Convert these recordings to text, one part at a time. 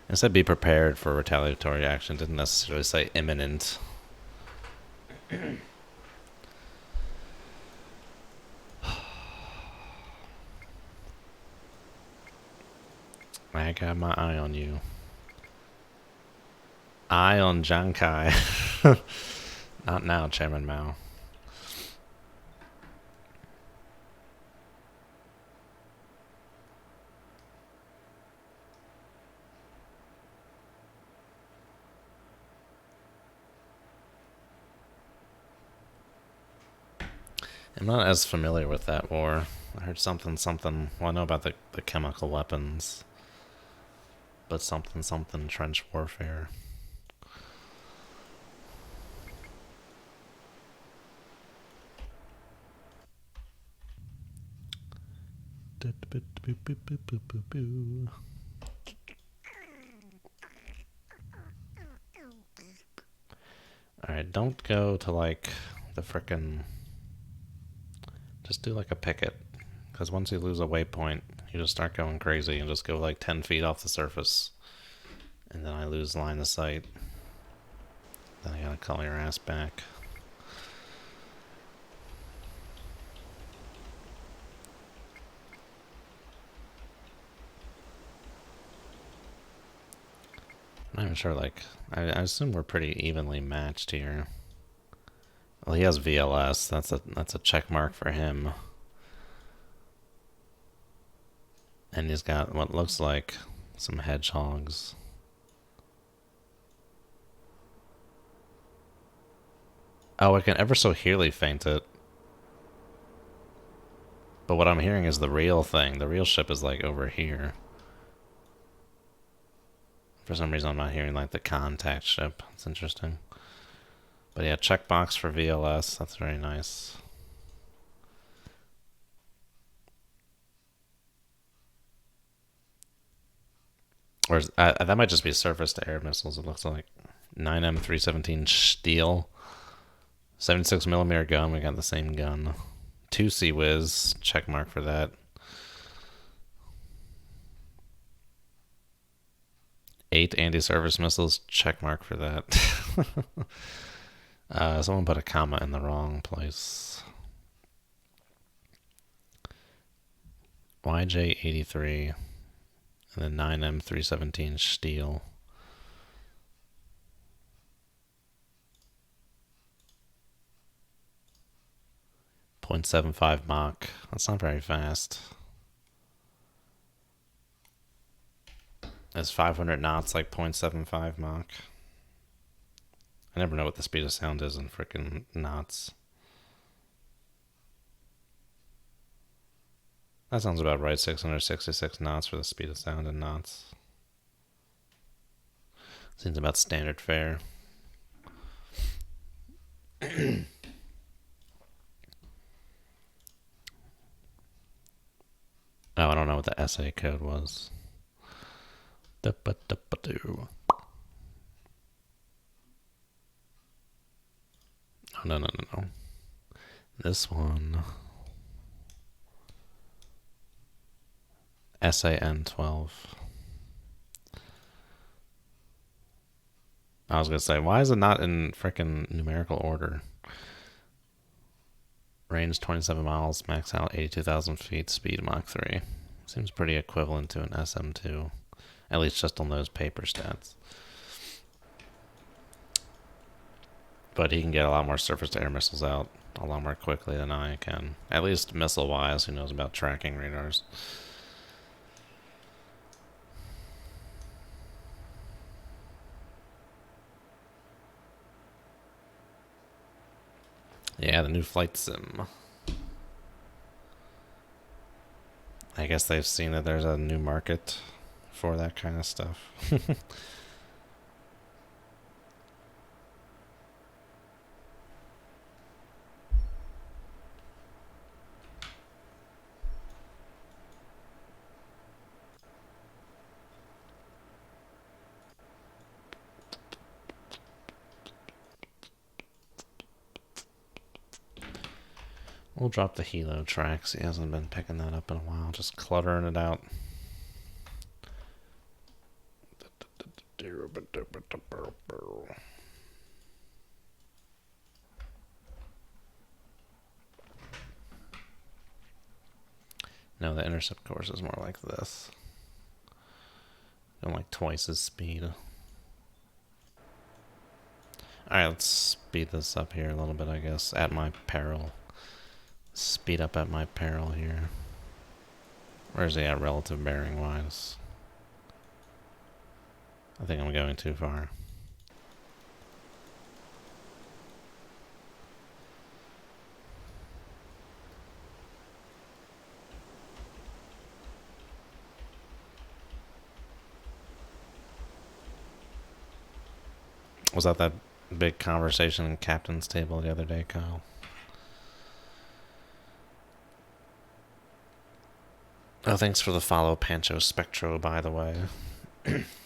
It said be prepared for retaliatory action. Didn't necessarily say imminent. I got my eye on you. Eye on Jankai. Not now, Chairman Mao. I'm not as familiar with that war. I heard something. Well, I know about the chemical weapons, but something trench warfare. Alright, don't go to like the frickin'. Just do like a picket. Because once you lose a waypoint, you just start going crazy and just go like 10 feet off the surface. And then I lose line of sight. Then I gotta call your ass back. I'm not even sure, like, I assume we're pretty evenly matched here. Well, he has VLS. That's a check mark for him. And he's got what looks like some hedgehogs. Oh, I can ever so hearly feint it. But what I'm hearing is the real thing. The real ship is like over here. For some reason I'm not hearing like the contact ship. It's interesting. But yeah, checkbox for VLS. That's very nice. Or that might just be surface-to-air missiles, it looks like. 9M317 steel. 76mm gun, we got the same gun. 2 Sea-Wiz, check mark for that. 8 anti-surface missiles, check mark for that. Someone put a comma in the wrong place. YJ83 and then 9M317 steel. .75 Mach. That's not very fast. Is 500 knots like 0.75 Mach? I never know what the speed of sound is in frickin' knots. That sounds about right, 666 knots for the speed of sound in knots. Seems about standard fare. Oh, I don't know what the SA code was. Oh, no. This one. SAN12. I was going to say, why is it not in frickin' numerical order? Range 27 miles, max out 82,000 feet, speed Mach 3. Seems pretty equivalent to an SM2. At least just on those paper stats. But he can get a lot more surface-to-air missiles out a lot more quickly than I can. At least missile-wise, who knows about tracking radars. Yeah, the new flight sim. I guess they've seen that there's a new market for that kind of stuff. We'll drop the Hilo tracks. He hasn't been picking that up in a while. Just cluttering it out. No, the intercept course is more like this. Going like twice as speed. Alright, let's speed this up here a little bit, I guess, at my peril. Speed up at my peril here. Where's he at relative bearing wise? I think I'm going too far. Was that big conversation in captain's table the other day, Kyle? Oh, thanks for the follow, Pancho Spectro, by the way.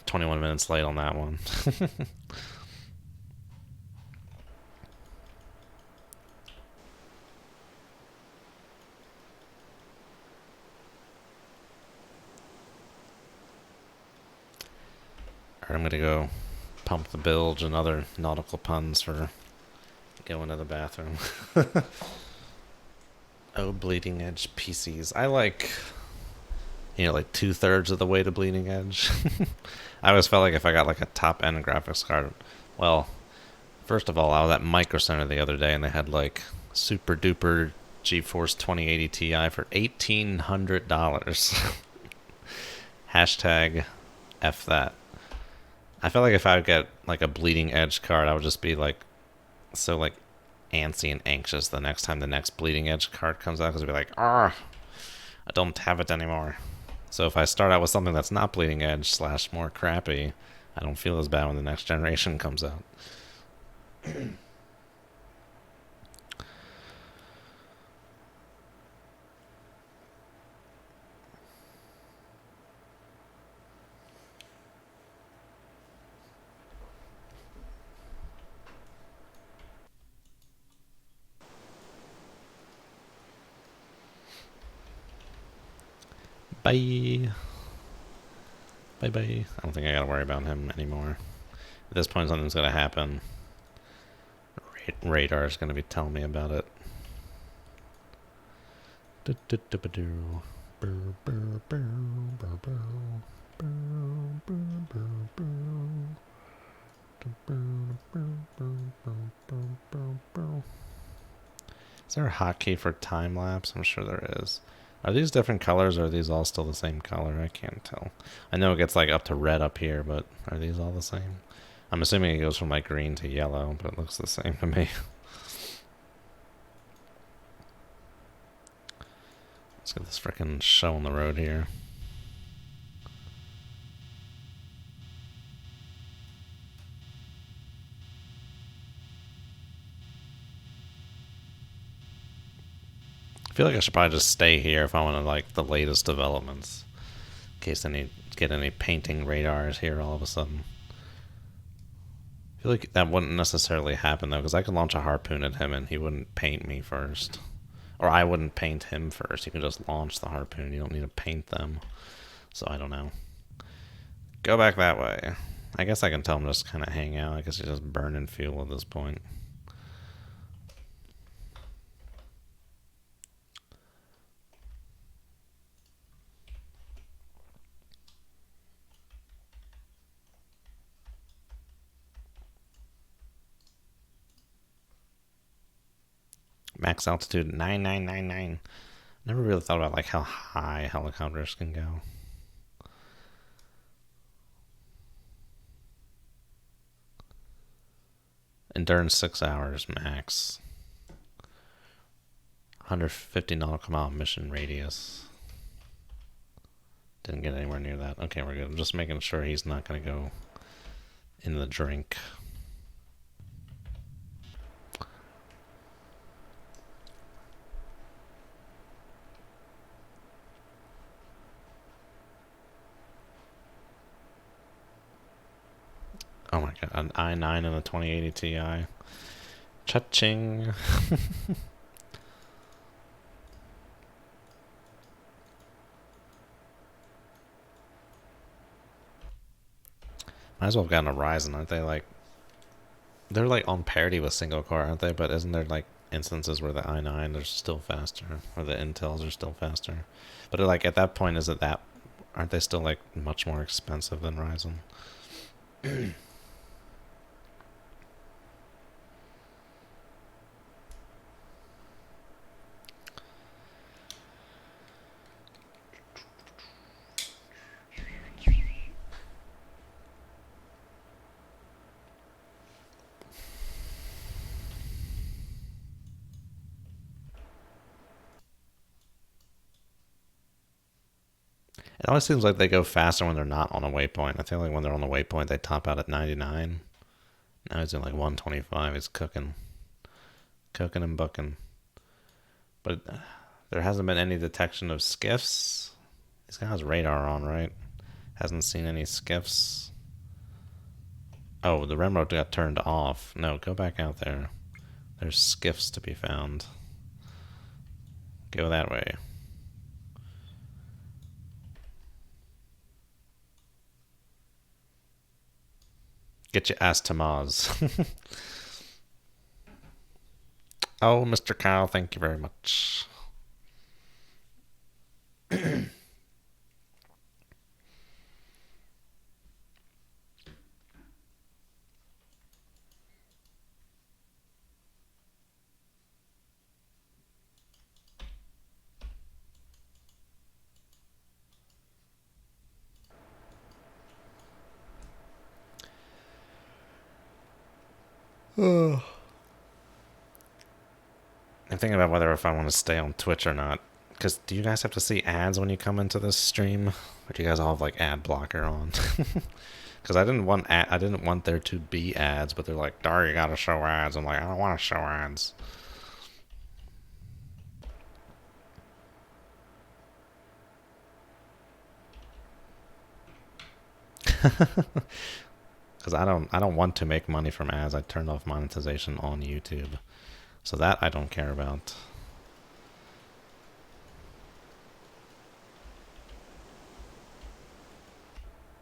21 minutes late on that one. Alright, I'm gonna go pump the bilge and other nautical puns for going to the bathroom. Oh, bleeding edge PCs. I like, like 2/3 of the way to bleeding edge. I always felt like if I got like a top end graphics card, well, first of all, I was at Micro Center the other day and they had like super duper GeForce 2080 Ti for $1,800. Hashtag F that. I feel like if I would get like a bleeding edge card, I would just be like so like antsy and anxious the next time the next bleeding edge card comes out because I'd be like, I don't have it anymore. So if I start out with something that's not bleeding edge / more crappy, I don't feel as bad when the next generation comes out. Bye. Bye-bye. I don't think I gotta worry about him anymore. At this point, something's gonna happen. Radar is gonna be telling me about it. Is there a hotkey for time lapse? I'm sure there is. Are these different colors or are these all still the same color? I can't tell. I know it gets like up to red up here, but are these all the same? I'm assuming it goes from like green to yellow, but it looks the same to me. Let's get this frickin' show on the road here. I feel like I should probably just stay here if I want to like the latest developments. In case I get any painting radars here all of a sudden. I feel like that wouldn't necessarily happen though, because I could launch a harpoon at him and he wouldn't paint me first. Or I wouldn't paint him first. You can just launch the harpoon. You don't need to paint them. So I don't know. Go back that way. I guess I can tell him just kind of hang out. I guess he's just burning fuel at this point. Max altitude 9999. Never really thought about like how high helicopters can go. Endurance 6 hours max. 150 nautical mile mission radius. Didn't get anywhere near that. Okay, we're good. I'm just making sure he's not going to go in the drink. Oh my god, an i9 and a 2080 Ti. Cha-ching. Might as well have gotten a Ryzen, aren't they? Like, they're like on parity with single core, aren't they? But isn't there like instances where the i9 are still faster, or the Intels are still faster? But like at that point, is it that? Aren't they still like much more expensive than Ryzen? It always seems like they go faster when they're not on a waypoint. I feel like when they're on the waypoint, they top out at 99. Now he's doing like 125. He's cooking and bucking. But there hasn't been any detection of skiffs. He's got his radar on, right? Hasn't seen any skiffs. Oh, the remote got turned off. No, go back out there. There's skiffs to be found. Go that way. Get your ass to Mars. Oh, Mr. Kyle, thank you very much. I'm thinking about whether if I want to stay on Twitch or not. Because do you guys have to see ads when you come into this stream? Or do you guys all have like ad blocker on? Because I didn't want there to be ads, but they're like, Dar, you gotta show ads. I'm like, I don't want to show ads. Because I don't want to make money from ads. I turned off monetization on YouTube, so that I don't care about.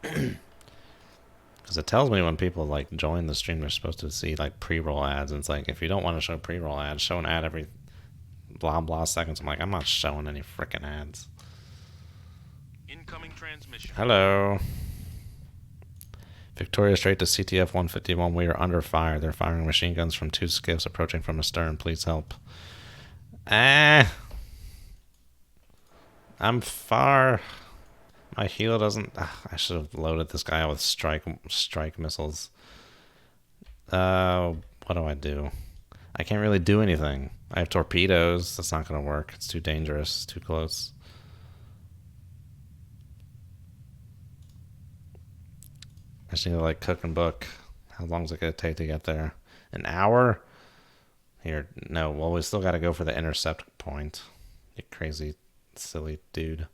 Because it tells me when people like join the stream, they're supposed to see like pre-roll ads, and it's like, if you don't want to show pre-roll ads, show an ad every blah blah seconds. I'm like, I'm not showing any freaking ads. Incoming transmission. Hello. Victoria Strait to CTF 151. We are under fire. They're firing machine guns from 2 skiffs approaching from astern. Please help. I'm far. My heal doesn't. I should have loaded this guy out with strike missiles. What do I do? I can't really do anything. I have torpedoes. That's not going to work. It's too dangerous. Too close. I just need to like cook and book. How long is it going to take to get there? An hour? Here, no. Well, we still got to go for the intercept point. You crazy, silly dude.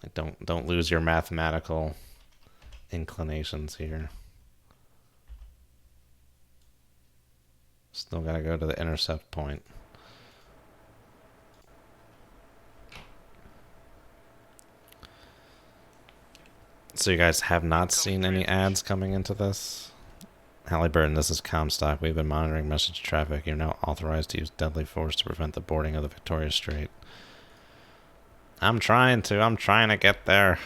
Like, don't lose your mathematical inclinations here. Still got to go to the intercept point. So you guys have not seen any ads coming into this? Halliburton, this is Comstock. We've been monitoring message traffic. You're now authorized to use deadly force to prevent the boarding of the Victoria Strait. I'm trying to get there.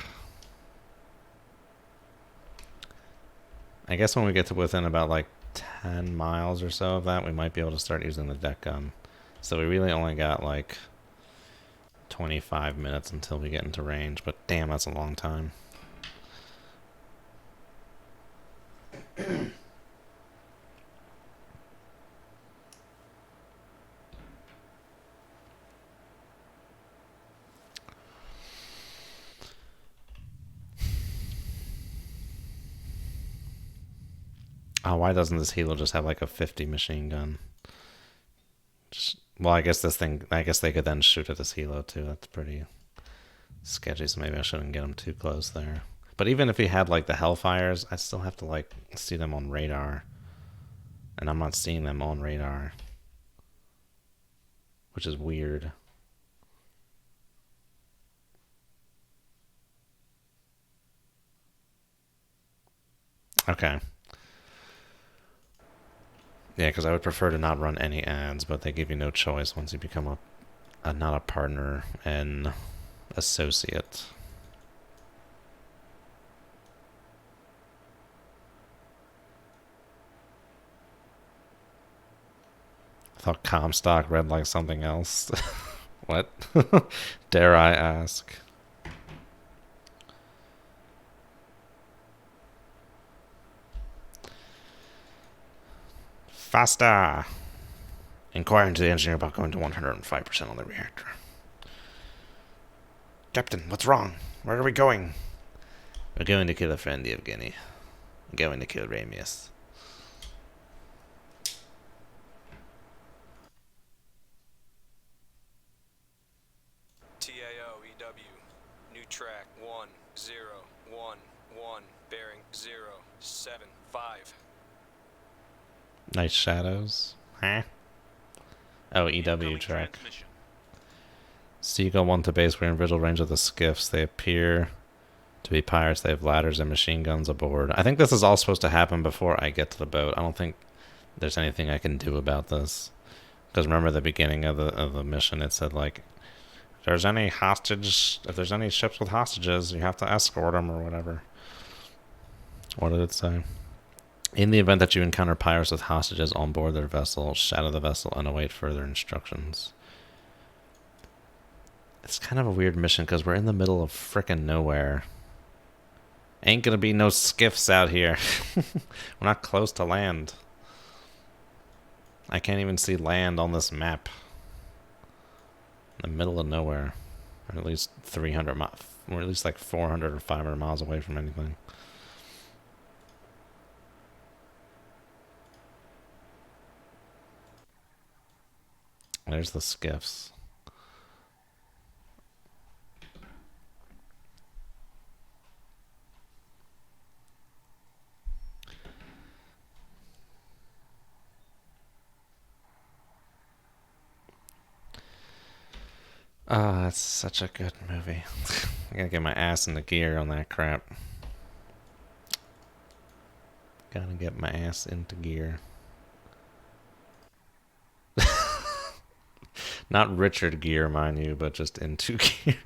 I guess when we get to within about like 10 miles or so of that, we might be able to start using the deck gun. So we really only got like 25 minutes until we get into range, but damn, that's a long time. Oh, why doesn't this helo just have like a 50 machine gun? Well, I guess they could then shoot at this helo too. That's pretty sketchy, so maybe I shouldn't get them too close there. But even if he had like the Hellfires, I still have to like see them on radar. And I'm not seeing them on radar, which is weird. Okay. Yeah, because I would prefer to not run any ads, but they give you no choice once you become not a partner, an associate. I thought Comstock read like something else. What? Dare I ask? Faster! Inquiring to the engineer about going to 105% on the reactor. Captain, what's wrong? Where are we going? We're going to kill a friend, Yevgeny. We're going to kill Ramius. TAO EW. New track 1011, bearing 075. Nice shadows. Huh? Oh, EW track. Seagull 1 to base. We're in visual range of the skiffs. They appear to be pirates. They have ladders and machine guns aboard. I think this is all supposed to happen before I get to the boat. I don't think there's anything I can do about this. Because remember the beginning of the mission, it said like, if there's any ships with hostages, you have to escort them or whatever. What did it say? In the event that you encounter pirates with hostages on board their vessel, shadow the vessel and await further instructions. It's kind of a weird mission because we're in the middle of frickin' nowhere. Ain't gonna be no skiffs out here. We're not close to land. I can't even see land on this map. In the middle of nowhere. Or at least 300 miles. Or at least like 400 or 500 miles away from anything. There's the skiffs. Ah, that's such a good movie. I gotta get my ass into gear on that crap. Gotta get my ass into gear. Not Richard Gere, mind you, but just into gear.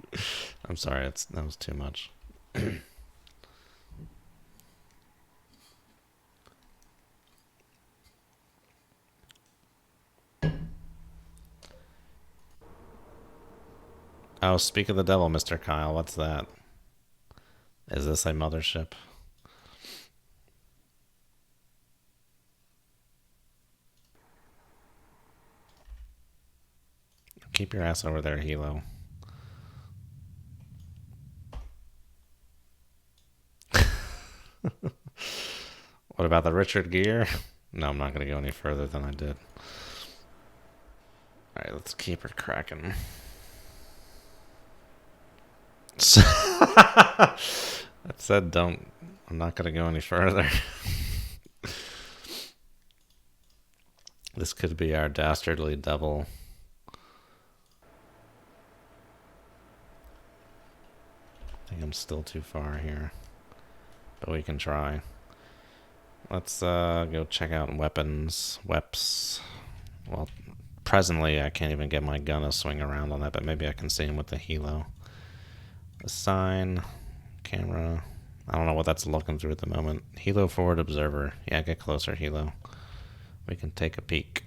I'm sorry, that was too much. Oh, speak of the devil, Mr. Kyle. What's that? Is this a mothership? Keep your ass over there, Hilo. What about the Richard Gere? No, I'm not going to go any further than I did. Alright, let's keep her cracking. I said I'm not going to go any further. This could be our dastardly devil. I think I'm still too far here. But we can try. Let's go check out weapons. Weps. Well, presently I can't even get my gun to swing around on that, but maybe I can see him with the helo. Assign. Camera. I don't know what that's looking through at the moment. Helo forward observer. Yeah, get closer, Helo. We can take a peek.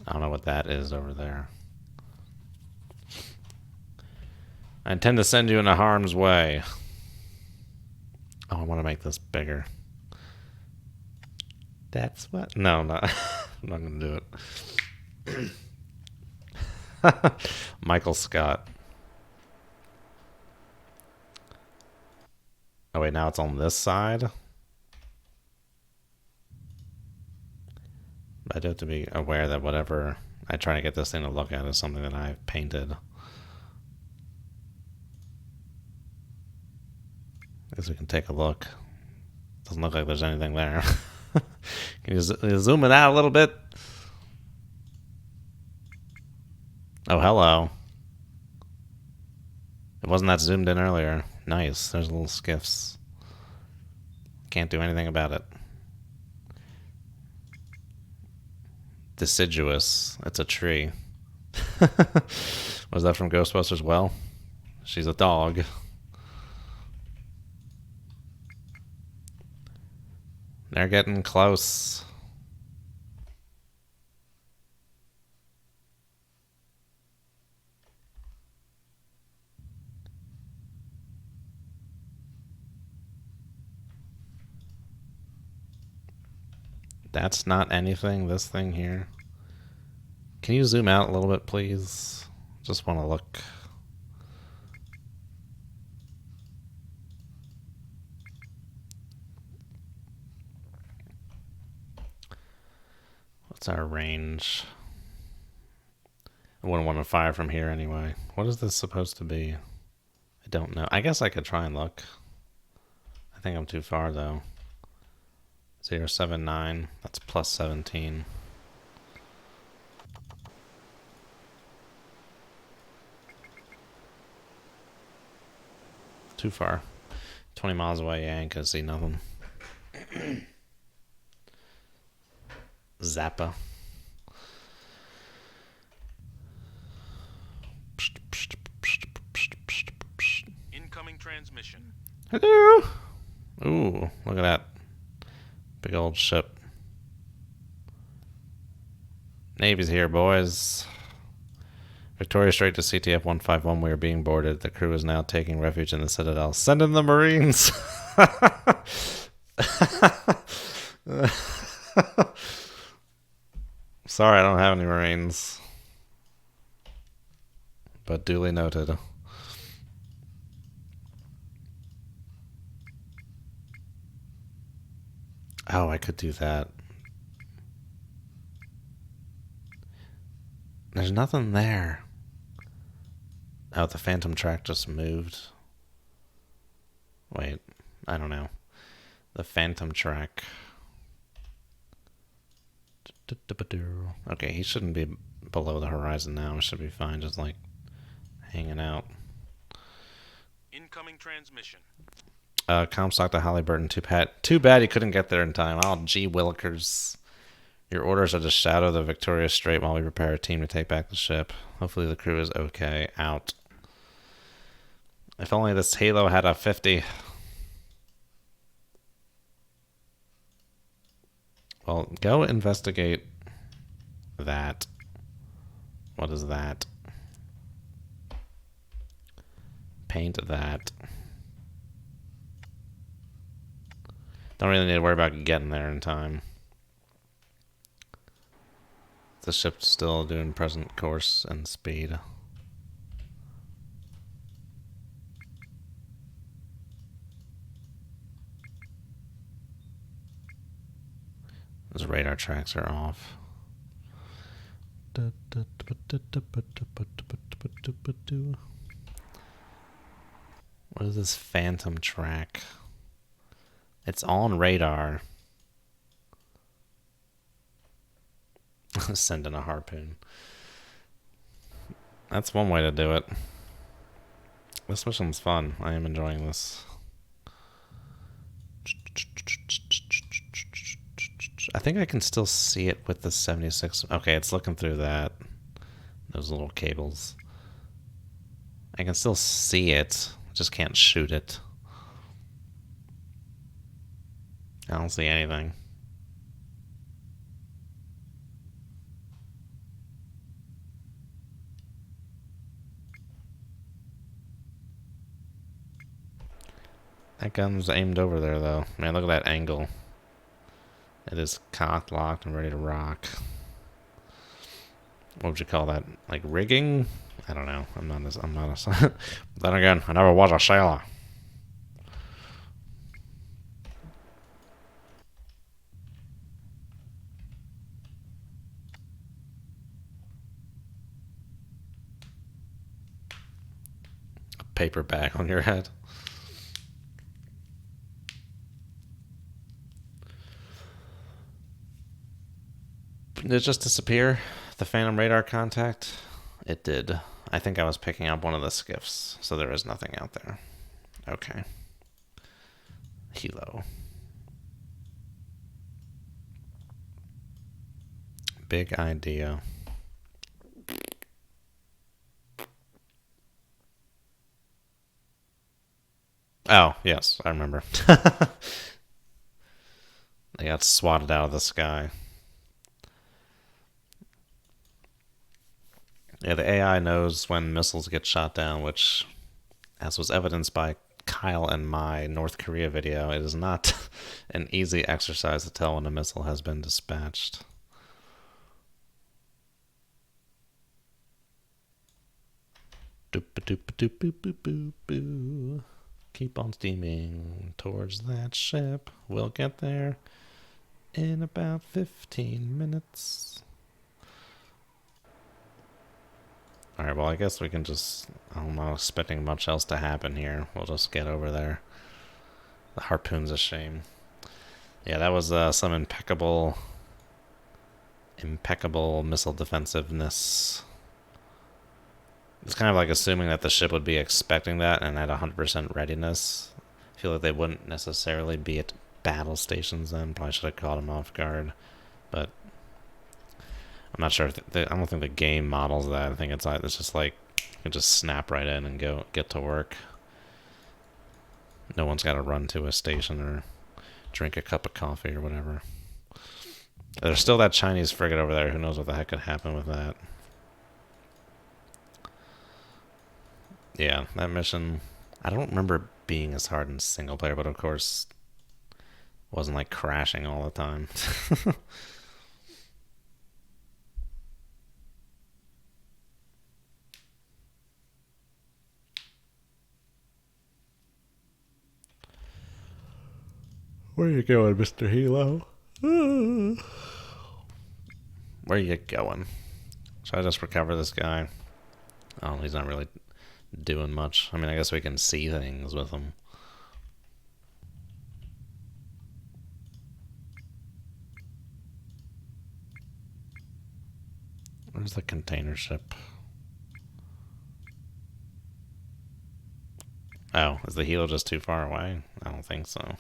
I don't know what that is over there. I intend to send you into harm's way. Oh, I want to make this bigger. That's what? No, I'm not. I'm not going to do it. Michael Scott. Oh, wait, now it's on this side? I do have to be aware that whatever I try to get this thing to look at is something that I've painted. I guess we can take a look. Doesn't look like there's anything there. Can you zoom it out a little bit? Oh, hello. It wasn't that zoomed in earlier. Nice. There's little skiffs. Can't do anything about it. Deciduous. It's a tree. Was that from Ghostbusters? Well, she's a dog. They're getting close. That's not anything, this thing here. Can you zoom out a little bit, please? Just want to look. What's our range? I wouldn't want to fire from here anyway. What is this supposed to be? I don't know. I guess I could try and look. I think I'm too far, though. 079. That's plus 17. Too far. 20 miles away, yeah, I ain't gonna see nothing. Zappa. Incoming transmission. Hello. Ooh, look at that. Big old ship. Navy's here, boys. Victoria Strait to CTF 151. We are being boarded. The crew is now taking refuge in the Citadel. Send in the Marines. Sorry, I don't have any Marines. But duly noted. Oh, I could do that. There's nothing there. Oh, the Phantom track just moved. Wait, I don't know. The Phantom track. Okay, he shouldn't be below the horizon now. It should be fine, just like hanging out. Incoming transmission. Comstock to Halliburton. Too bad you couldn't get there in time. Oh, gee willikers. Your orders are to shadow the Victoria Strait while we prepare a team to take back the ship. Hopefully the crew is okay. Out. If only this Halo had a 50. Well, go investigate that. What is that? Paint that. Don't really need to worry about getting there in time. The ship's still doing present course and speed. Those radar tracks are off. What is this Phantom track? It's on radar. Send in a harpoon. That's one way to do it. This mission's fun. I am enjoying this. I think I can still see it with the 76. Okay, it's looking through that. Those little cables. I can still see it. Just can't shoot it. I don't see anything. That gun's aimed over there, though. Man, look at that angle. It is cocked, locked, and ready to rock. What would you call that? Like rigging? I don't know. I'm not a then again, I never was a sailor. A paper bag on your head. Did it just disappear? The Phantom radar contact? It did. I think I was picking up one of the skiffs, so there is nothing out there. Okay. Hilo. Big idea. Oh, yes, I remember. They got swatted out of the sky. Yeah, the AI knows when missiles get shot down, which, as was evidenced by Kyle and my North Korea video, it is not an easy exercise to tell when a missile has been dispatched. Doop-a-doop-a-doop-boop-boop-boo. Keep on steaming towards that ship. We'll get there in about 15 minutes. Alright, well, I guess we can just... I'm not expecting much else to happen here. We'll just get over there. The harpoon's a shame. Yeah, that was some impeccable missile defensiveness. It's kind of like assuming that the ship would be expecting that and at 100% readiness. I feel like they wouldn't necessarily be at battle stations then. Probably should have caught them off guard. But I'm not sure if I don't think the game models that. I think it's just like you can just snap right in and get to work. No one's got to run to a station or drink a cup of coffee or whatever. There's still that Chinese frigate over there. Who knows what the heck could happen with that? Yeah, that mission, I don't remember it being as hard in single player, but of course, it wasn't like crashing all the time. Where are you going, Mr. Hilo? Where are you going? Should I just recover this guy? Oh, he's not really doing much. I mean, I guess we can see things with him. Where's the container ship? Oh, is the Hilo just too far away? I don't think so.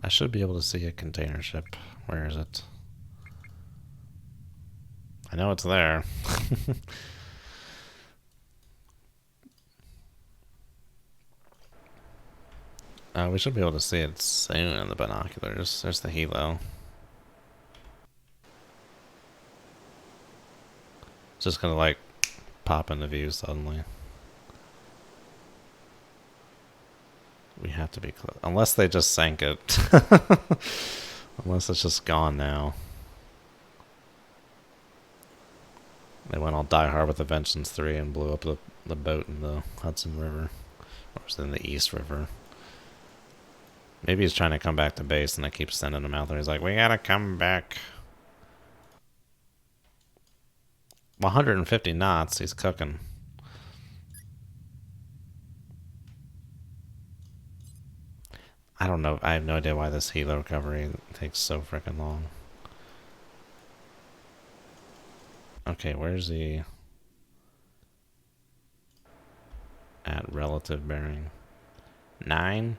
I should be able to see a container ship. Where is it? I know it's there. We should be able to see it soon in the binoculars. There's the Hilo. It's just gonna like pop into view suddenly. We have to be close. Unless they just sank it. Unless it's just gone now. They went all Die Hard with the Vengeance 3 and blew up the boat in the Hudson River. Or was it in the East River? Maybe he's trying to come back to base and I keep sending him out there. He's like, we gotta come back. 150 knots, he's cooking. I don't know. I have no idea why this Hilo recovery takes so freaking long. Okay, where's he at relative bearing? 9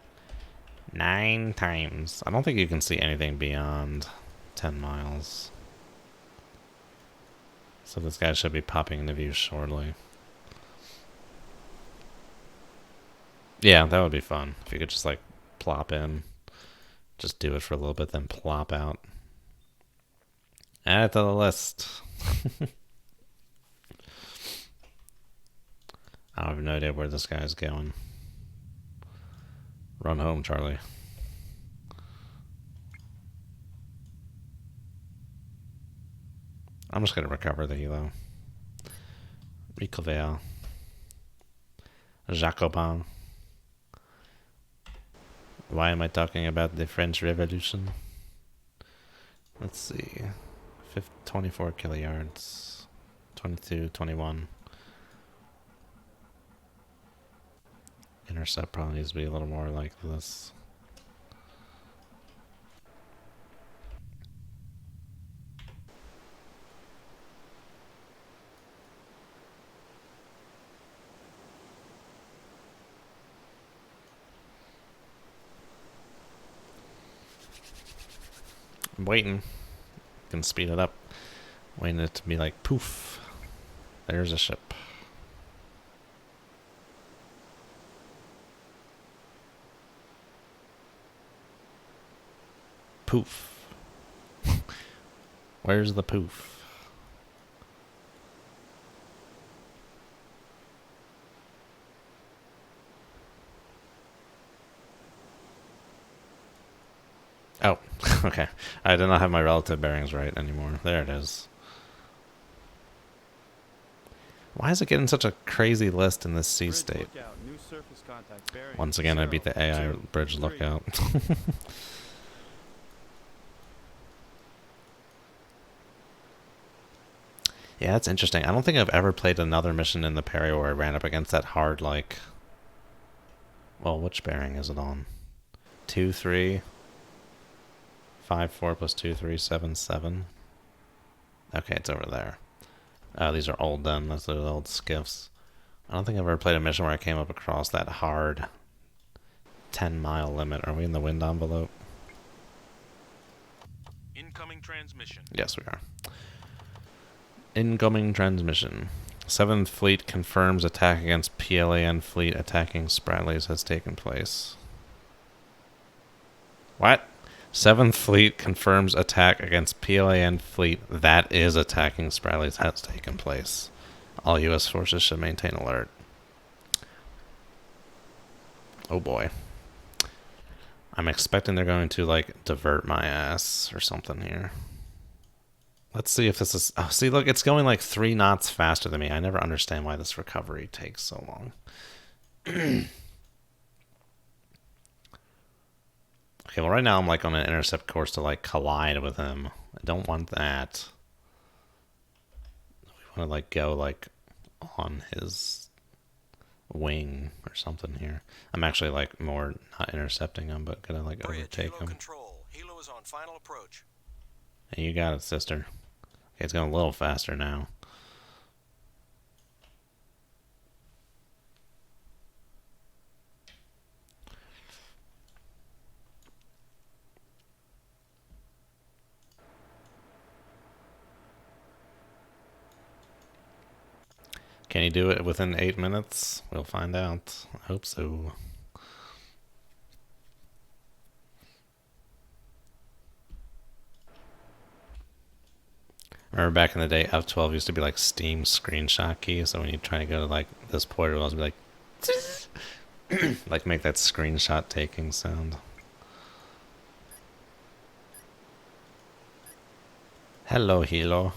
times. I don't think you can see anything beyond 10 miles. So this guy should be popping into view shortly. Yeah, that would be fun. If you could just like plop in. Just do it for a little bit, then plop out. Add it to the list. I have no idea where this guy's going. Run home, Charlie. I'm just gonna recover the Hilo. Recover. Jacobin. Why am I talking about the French Revolution? Let's see. 24 kiloyards. 22, 21. Intercept probably needs to be a little more like this. I'm waiting. Can speed it up. Waiting it to be like poof. There's a ship. Poof. Where's the poof? Oh, okay. I did not have my relative bearings right anymore. There it is. Why is it getting such a crazy list in this sea state? Once again, I beat the AI bridge lookout. Yeah, that's interesting. I don't think I've ever played another mission in the Perry where I ran up against that hard, like... Well, which bearing is it on? 2, 3... 5, 4 plus 2, 3, 7, 7. Okay, it's over there. These are old then. Those are the old skiffs. I don't think I've ever played a mission where I came up across that hard 10-mile limit. Are we in the wind envelope? Incoming transmission. Yes, we are. Incoming transmission. 7th Fleet confirms attack against PLAN fleet attacking Spratlys has taken place. What? 7th Fleet confirms attack against PLAN fleet that is attacking Spratlys has taken place. All U.S. forces should maintain alert. Oh boy. I'm expecting they're going to, like, divert my ass or something here. Let's see if this is... Oh, see, look, it's going like 3 knots faster than me. I never understand why this recovery takes so long. Okay, well, right now I'm like on an intercept course to like collide with him. I don't want that. We want to like go like on his wing or something here. I'm actually like more not intercepting him, but gonna like overtake him. Control. Hilo is on final approach. Hey, you got it, sister. Okay, it's going a little faster now. Can he do it within 8 minutes? We'll find out. I hope so. Remember back in the day, F12 used to be like Steam screenshot key, so when you try to go to like this port, it'll always be like, like make that screenshot taking sound. Hello, Hilo.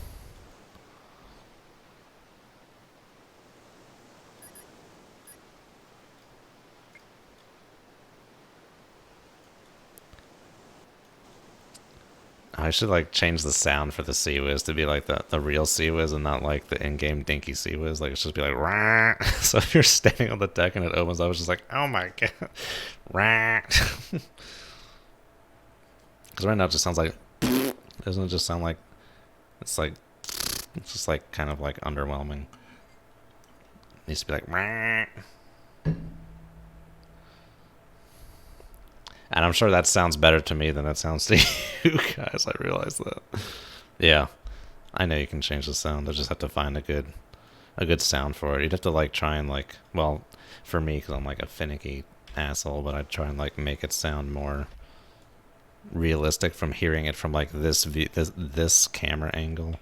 I should like change the sound for the Sea Whiz to be like the real Sea Whiz and not like the in-game dinky Sea Whiz. Like it's just be like rah. So if you're standing on the deck and it opens up, it's just like, oh my god, rah. Because right now it just sounds like, doesn't it just sound like it's just like kind of like underwhelming. It needs to be like rah. And I'm sure that sounds better to me than it sounds to you guys. I realize that. Yeah, I know you can change the sound. I just have to find a good sound for it. You'd have to like try and like, well, for me, because I'm like a finicky asshole, but I'd try and like make it sound more realistic from hearing it from like this camera angle.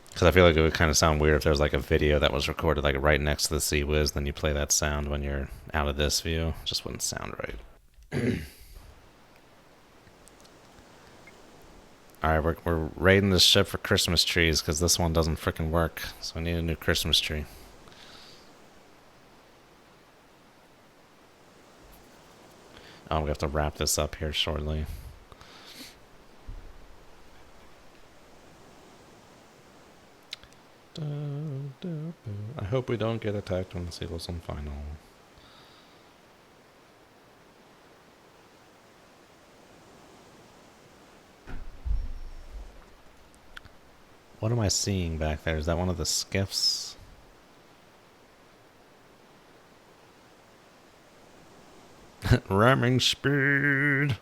Because I feel like it would kind of sound weird if there was like a video that was recorded like right next to the Sea Whiz, then you play that sound when you're out of this view. It just wouldn't sound right. Alright, we're raiding this ship for Christmas trees because this one doesn't frickin' work. So we need a new Christmas tree. Oh, we have to wrap this up here shortly. I hope we don't get attacked when the Seagulls on final. What am I seeing back there? Is that one of the skiffs? Ramming speed!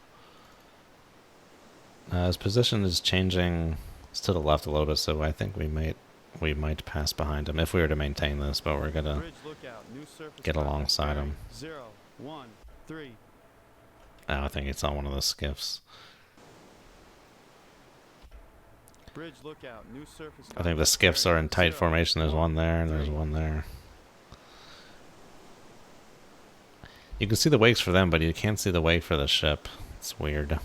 His position is changing to the left a little bit, so I think we might pass behind him if we were to maintain this, but we're gonna get alongside him. 0, 1, 3. Oh, I think it's on one of the skiffs. Bridge lookout, new surface. I think the skiffs are in tight formation. There's one there, and there's one there. You can see the wakes for them, but you can't see the wake for the ship. It's weird.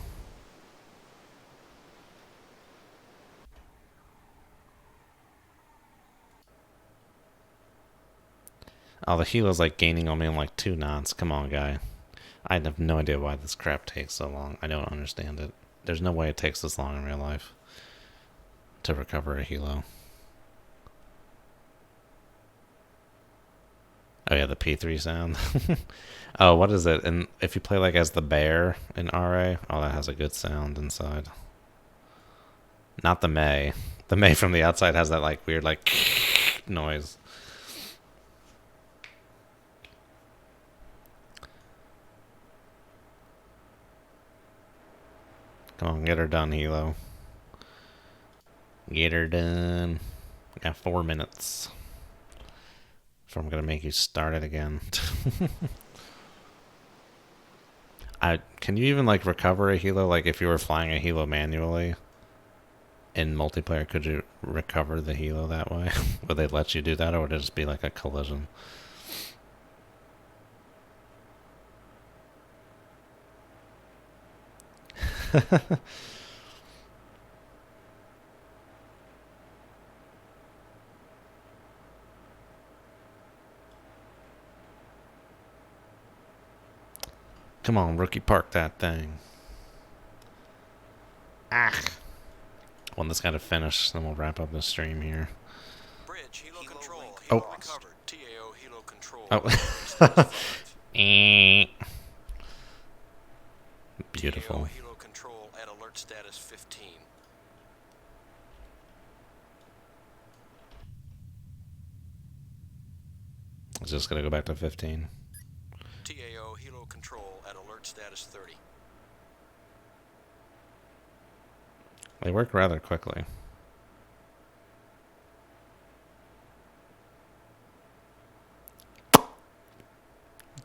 Oh, the helo's like gaining on me in like 2 knots. Come on, guy. I have no idea why this crap takes so long. I don't understand it. There's no way it takes this long in real life to recover a helo. Oh yeah, the P3 sound. Oh, what is it? And if you play like as the bear in RA, oh, that has a good sound inside. Not the May. The May from the outside has that like weird like noise. Come on, get her done, helo. Get her done. We got 4 minutes. Before I'm gonna make you start it again. Can you even like recover a helo? Like if you were flying a helo manually in multiplayer, could you recover the helo that way? Would they let you do that, or would it just be like a collision? Come on, rookie, park that thing. Ah! Well, this gotta finish, then we'll wrap up the stream here. Bridge, helo control. Helo Oh. recovered. TAO, helo control. Oh. Eh. Beautiful. TAO, helo control at alert status 15. It's just gonna go back to 15. TAO, helo control at alert status 30. They work rather quickly.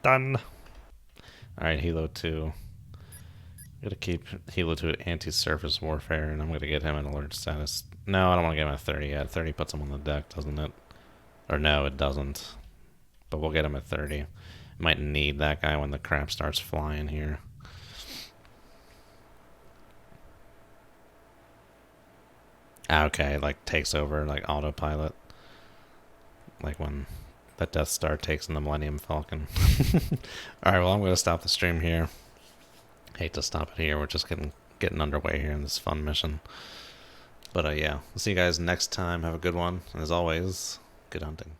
Done. Alright, Helo 2. I'm gonna keep Helo 2 at anti-surface warfare, and I'm gonna get him an alert status. No, I don't want to get him at 30 yet. 30 puts him on the deck, doesn't it? Or no, it doesn't. But we'll get him at 30. Might need that guy when the crap starts flying here. Okay, like takes over, like autopilot. Like when the Death Star takes in the Millennium Falcon. Alright, well I'm going to stop the stream here. Hate to stop it here, we're just getting underway here in this fun mission. But yeah, we'll see you guys next time. Have a good one. And as always, good hunting.